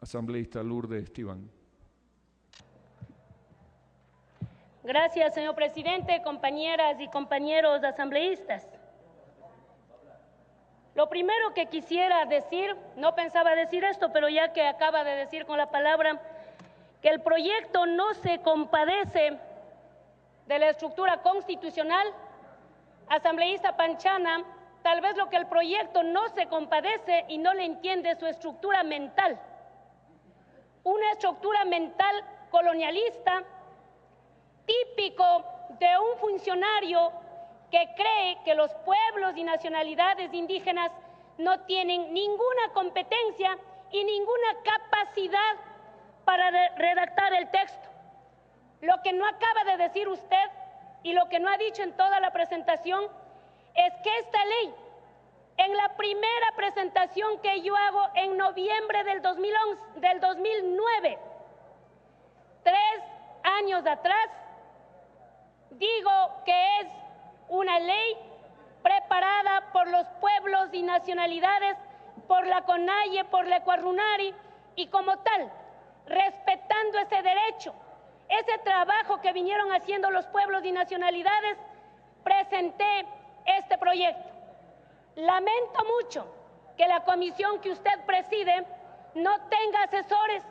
Asambleísta Lourdes Estiban. Gracias, señor presidente, compañeras y compañeros asambleístas. Lo primero que quisiera decir, no pensaba decir esto, pero ya que acaba de decir con la palabra, que el proyecto no se compadece de la estructura constitucional. Asambleísta Panchana, tal vez lo que el proyecto no se compadece y no le entiende es su estructura mental. Una estructura mental colonialista, típico de un funcionario que cree que los pueblos y nacionalidades indígenas no tienen ninguna competencia y ninguna capacidad para redactar el texto. Lo que no acaba de decir usted y lo que no ha dicho en toda la presentación es que esta ley, en la primera presentación que yo hago en noviembre del 2009, 3 años atrás, digo que es una ley preparada por los pueblos y nacionalidades, por la CONAIE, por la Ecuarunari, y como tal, respetando ese derecho, ese trabajo que vinieron haciendo los pueblos y nacionalidades, presenté este proyecto. Lamento mucho que la comisión que usted preside no tenga asesores,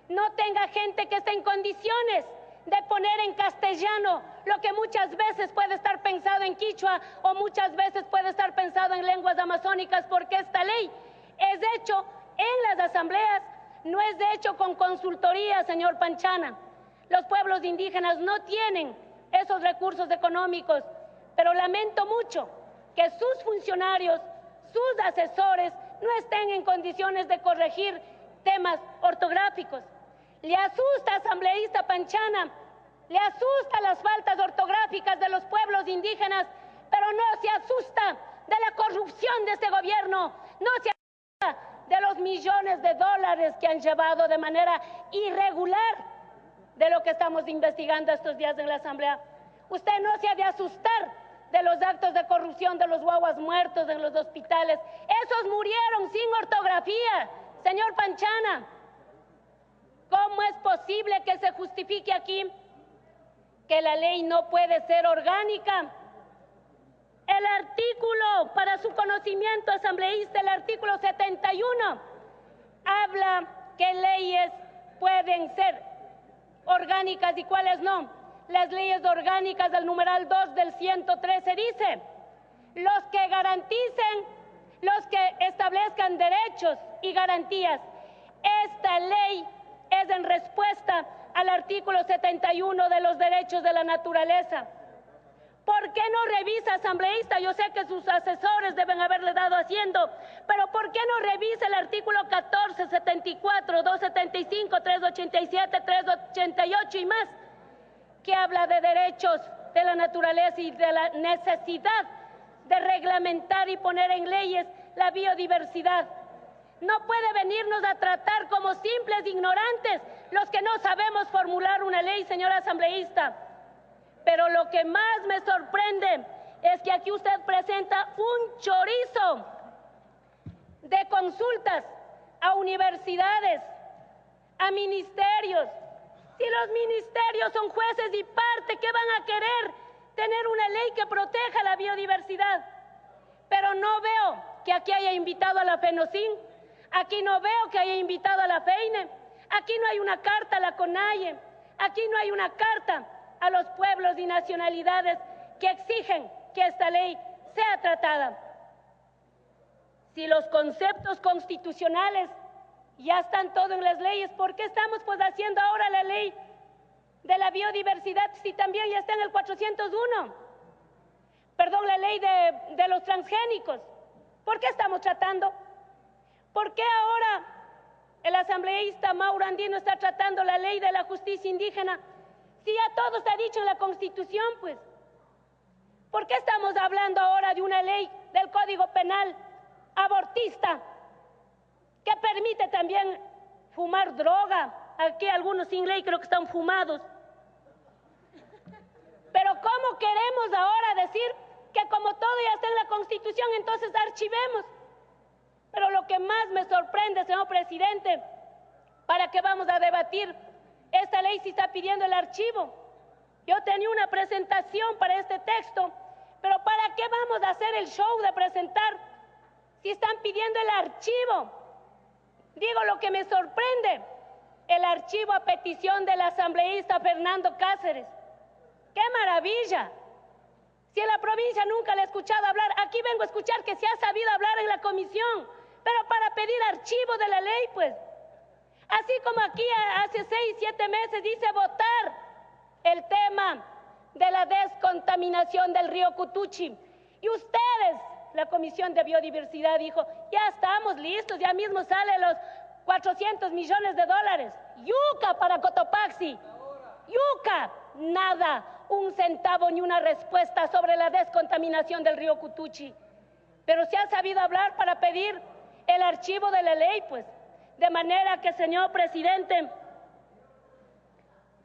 no tenga gente que esté en condiciones de poner en castellano lo que muchas veces puede estar pensado en quichua o muchas veces puede estar pensado en lenguas amazónicas, porque esta ley es hecho en las asambleas, no es hecho con consultoría, señor Panchana. Los pueblos indígenas no tienen esos recursos económicos, pero lamento mucho que sus funcionarios, sus asesores, no estén en condiciones de corregir temas ortográficos. Le asusta, asambleísta Panchana, le asusta las faltas ortográficas de los pueblos indígenas, pero no se asusta de la corrupción de este gobierno, no se asusta de los millones de dólares que han llevado de manera irregular de lo que estamos investigando estos días en la Asamblea. Usted no se ha de asustar de los actos de corrupción de los guaguas muertos en los hospitales. Esos murieron sin ortografía, señor Panchana. ¿Cómo es posible que se justifique aquí que la ley no puede ser orgánica? El artículo, para su conocimiento, asambleísta, el artículo 71, habla que leyes pueden ser orgánicas y cuáles no. Las leyes orgánicas del numeral 2 del 113 dice: los que garanticen, los que establezcan derechos y garantías. Esta ley es en respuesta al artículo 71 de los derechos de la naturaleza. ¿Por qué no revisa, asambleísta? Yo sé que sus asesores deben haberle dado haciendo, pero ¿por qué no revisa el artículo 14, 74, 275, 387, 388 y más, que habla de derechos de la naturaleza y de la necesidad de reglamentar y poner en leyes la biodiversidad? No puede venirnos a tratar como simples ignorantes los que no sabemos formular una ley, señor asambleísta. Pero lo que más me sorprende es que aquí usted presenta un chorizo de consultas a universidades, a ministerios. Si los ministerios son jueces y parte, ¿qué van a querer? Tener una ley que proteja la biodiversidad. Pero no veo que aquí haya invitado a la FENOCIN, aquí no veo que haya invitado a la FEINE, aquí no hay una carta a la CONAIE, aquí no hay una carta a los pueblos y nacionalidades que exigen que esta ley sea tratada. Si los conceptos constitucionales ya están todos en las leyes, ¿por qué estamos pues haciendo ahora la ley de la biodiversidad si también ya está en el 401? Perdón, la ley de los transgénicos. ¿Por qué estamos tratando? ¿Por qué ahora el asambleísta Mauro Andino está tratando la ley de la justicia indígena? Si ya todo está dicho en la Constitución, pues. ¿Por qué estamos hablando ahora de una ley del Código Penal abortista que permite también fumar droga? Aquí algunos sin ley creo que están fumados. Pero ¿cómo queremos ahora decir que como todo ya está en la Constitución, entonces archivemos? Pero lo que más me sorprende, señor presidente, ¿Para qué vamos a debatir esta ley si está pidiendo el archivo? Yo tenía una presentación para este texto, pero ¿para qué vamos a hacer el show de presentar si están pidiendo el archivo? Digo, lo que me sorprende, el archivo a petición del asambleísta Fernando Cáceres. ¡Qué maravilla! Si en la provincia nunca le he escuchado hablar, aquí vengo a escuchar que se ha sabido hablar en la comisión, pero para pedir archivo de la ley, pues. Así como aquí hace 6, 7 meses dice votar el tema de la descontaminación del río Cutuchi. Y ustedes, la Comisión de Biodiversidad, dijo, ya estamos listos, ya mismo salen los 400 millones de dólares. Yuca para Cotopaxi. Yuca, nada, un centavo ni una respuesta sobre la descontaminación del río Cutuchi. Pero se ha sabido hablar para pedir el archivo de la ley, pues. De manera que, señor presidente,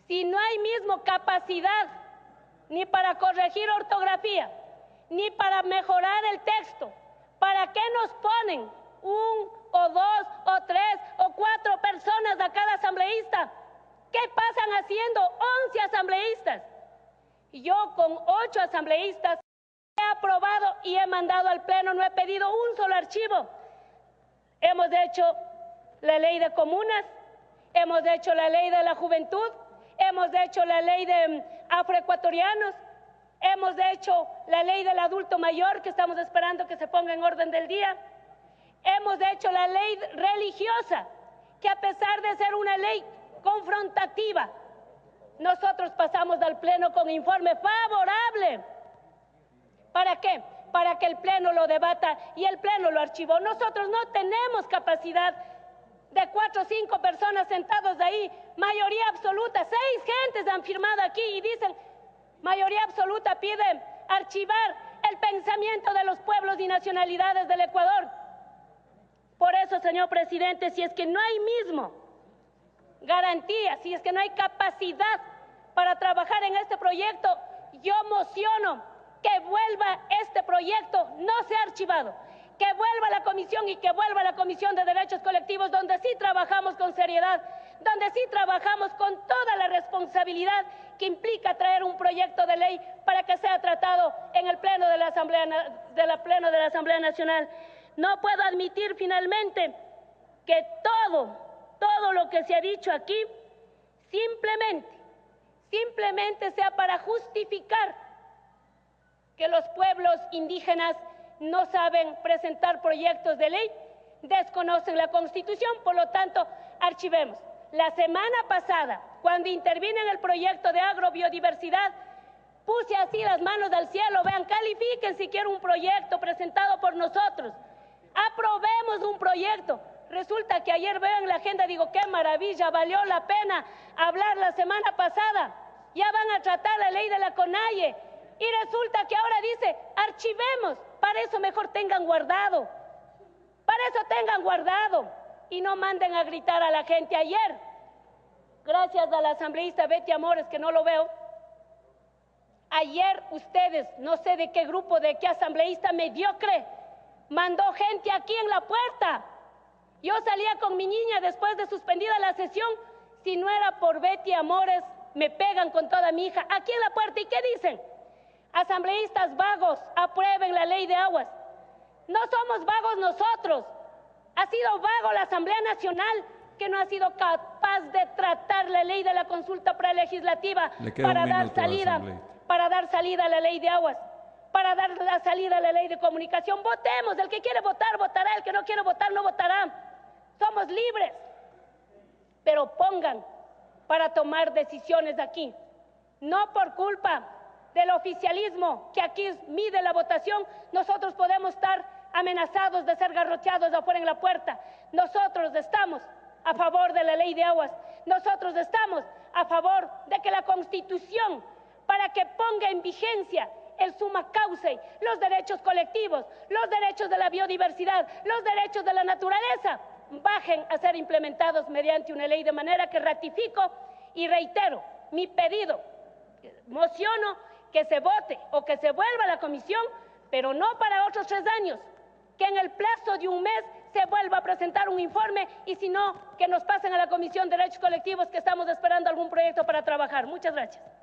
si no hay mismo capacidad ni para corregir ortografía, ni para mejorar el texto, ¿para qué nos ponen 1 o 2 o 3 o 4 personas a cada asambleísta? ¿Qué pasan haciendo 11 asambleístas? Y yo con 8 asambleístas he aprobado y he mandado al Pleno, no he pedido un solo archivo. Hemos hecho la ley de comunas, hemos hecho la ley de la juventud, hemos hecho la ley de afroecuatorianos, hemos hecho la ley del adulto mayor, que estamos esperando que se ponga en orden del día. Hemos hecho la ley religiosa, que a pesar de ser una ley confrontativa, nosotros pasamos al Pleno con informe favorable. ¿Para qué? Para que el Pleno lo debata y el Pleno lo archivó. Nosotros no tenemos capacidad de 4 o 5 personas sentados ahí, mayoría absoluta. 6 gentes han firmado aquí y dicen, mayoría absoluta pide archivar el pensamiento de los pueblos y nacionalidades del Ecuador. Por eso, señor presidente, si es que no hay mismo garantía, si es que no hay capacidad para trabajar en este proyecto, yo mociono que vuelva este proyecto, no sea archivado, que vuelva a la comisión y que vuelva a la Comisión de Derechos Colectivos, donde sí trabajamos con seriedad, donde sí trabajamos con toda la responsabilidad que implica traer un proyecto de ley para que sea tratado en el Pleno de la Asamblea Nacional. No puedo admitir finalmente que todo lo que se ha dicho aquí simplemente sea para justificar que los pueblos indígenas no saben presentar proyectos de ley, desconocen la Constitución, por lo tanto, archivemos. La semana pasada, cuando intervine en el proyecto de agrobiodiversidad, puse así las manos al cielo, vean, califiquen si quieren un proyecto presentado por nosotros, aprobemos un proyecto. Resulta que ayer veo en la agenda, digo, qué maravilla, valió la pena hablar la semana pasada, ya van a tratar la ley de la CONAIE, y resulta que ahora dice, archivemos. Para eso mejor tengan guardado, y no manden a gritar a la gente. Ayer, gracias a la asambleísta Betty Amores, que no lo veo, ayer ustedes, no sé de qué grupo, de qué asambleísta mediocre, mandó gente aquí en la puerta. Yo salía con mi niña después de suspendida la sesión, si no era por Betty Amores, me pegan con toda mi hija, aquí en la puerta. ¿Y qué dicen? Asambleístas vagos, aprueben la ley de aguas. No somos vagos nosotros. Ha sido vago la Asamblea Nacional, que no ha sido capaz de tratar la ley de la consulta prelegislativa para dar salida a la ley de aguas, para dar la salida a la ley de comunicación. Votemos, el que quiere votar, votará, el que no quiere votar, no votará. Somos libres, pero pongan para tomar decisiones aquí, no por culpa del oficialismo que aquí mide la votación. Nosotros podemos estar amenazados de ser garroteados afuera en la puerta. Nosotros estamos a favor de la ley de aguas. Nosotros estamos a favor de que la Constitución, para que ponga en vigencia el summa causa, los derechos colectivos, los derechos de la biodiversidad, los derechos de la naturaleza, bajen a ser implementados mediante una ley, de manera que ratifico y reitero mi pedido, mociono que se vote o que se vuelva a la comisión, pero no para otros 3 años, que en el plazo de un mes se vuelva a presentar un informe y si no, que nos pasen a la Comisión de Derechos Colectivos, que estamos esperando algún proyecto para trabajar. Muchas gracias.